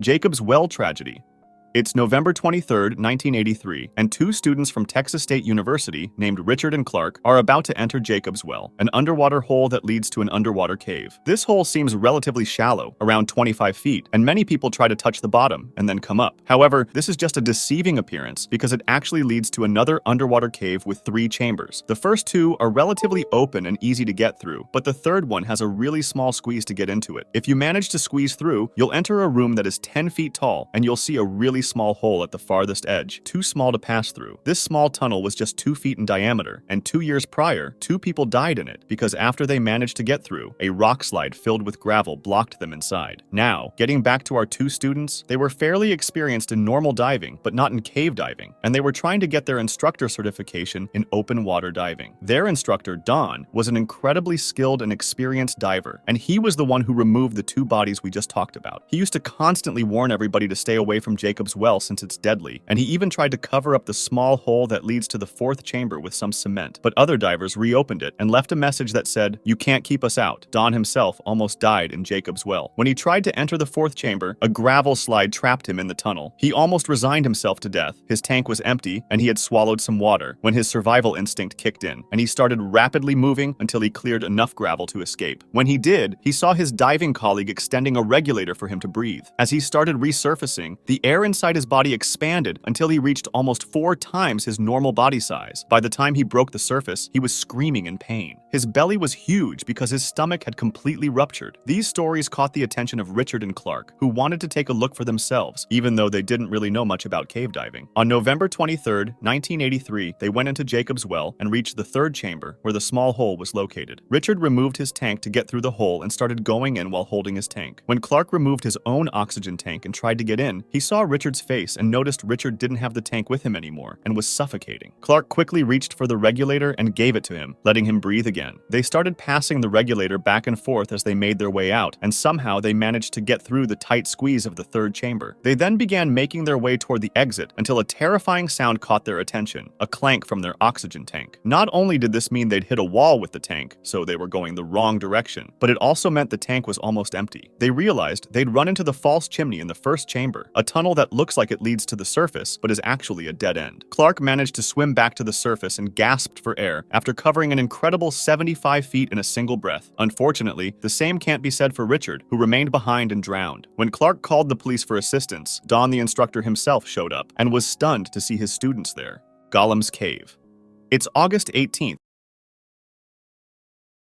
Jacob's Well tragedy. It's November 23, 1983, and two students from Texas State University, named Richard and Clark, are about to enter Jacob's Well, an underwater hole that leads to an underwater cave. This hole seems relatively shallow, around 25 feet, and many people try to touch the bottom and then come up. However, this is just a deceiving appearance because it actually leads to another underwater cave with 3 chambers. The first 2 are relatively open and easy to get through, but the third one has a really small squeeze to get into it. If you manage to squeeze through, you'll enter a room that is 10 feet tall, and you'll see a really small hole at the farthest edge, too small to pass through. This small tunnel was just 2 feet in diameter, and 2 years prior, 2 people died in it because after they managed to get through, a rock slide filled with gravel blocked them inside. Now, getting back to our 2 students, they were fairly experienced in normal diving, but not in cave diving, and they were trying to get their instructor certification in open water diving. Their instructor, Don, was an incredibly skilled and experienced diver, and he was the one who removed the 2 bodies we just talked about. He used to constantly warn everybody to stay away from Jacob's Well since it's deadly, and he even tried to cover up the small hole that leads to the 4th chamber with some cement. But other divers reopened it and left a message that said, "You can't keep us out." Don himself almost died in Jacob's Well. When he tried to enter the 4th chamber, a gravel slide trapped him in the tunnel. He almost resigned himself to death. His tank was empty, and he had swallowed some water when his survival instinct kicked in, and he started rapidly moving until he cleared enough gravel to escape. When he did, he saw his diving colleague extending a regulator for him to breathe. As he started resurfacing, the air inside his body expanded until he reached almost 4 times his normal body size. By the time he broke the surface, he was screaming in pain. His belly was huge because his stomach had completely ruptured. These stories caught the attention of Richard and Clark, who wanted to take a look for themselves, even though they didn't really know much about cave diving. On November 23, 1983, they went into Jacob's Well and reached the 3rd chamber, where the small hole was located. Richard removed his tank to get through the hole and started going in while holding his tank. When Clark removed his own oxygen tank and tried to get in, he saw Richard's face and noticed Richard didn't have the tank with him anymore and was suffocating. Clark quickly reached for the regulator and gave it to him, letting him breathe again. They started passing the regulator back and forth as they made their way out, and somehow they managed to get through the tight squeeze of the 3rd chamber. They then began making their way toward the exit until a terrifying sound caught their attention, a clank from their oxygen tank. Not only did this mean they'd hit a wall with the tank, so they were going the wrong direction, but it also meant the tank was almost empty. They realized they'd run into the false chimney in the 1st chamber, a tunnel that looks like it leads to the surface, but is actually a dead end. Clark managed to swim back to the surface and gasped for air after covering an incredible 75 feet in a single breath. Unfortunately, the same can't be said for Richard, who remained behind and drowned. When Clark called the police for assistance, Don the instructor himself showed up and was stunned to see his students there. Gollum's Cave. It's August 18th,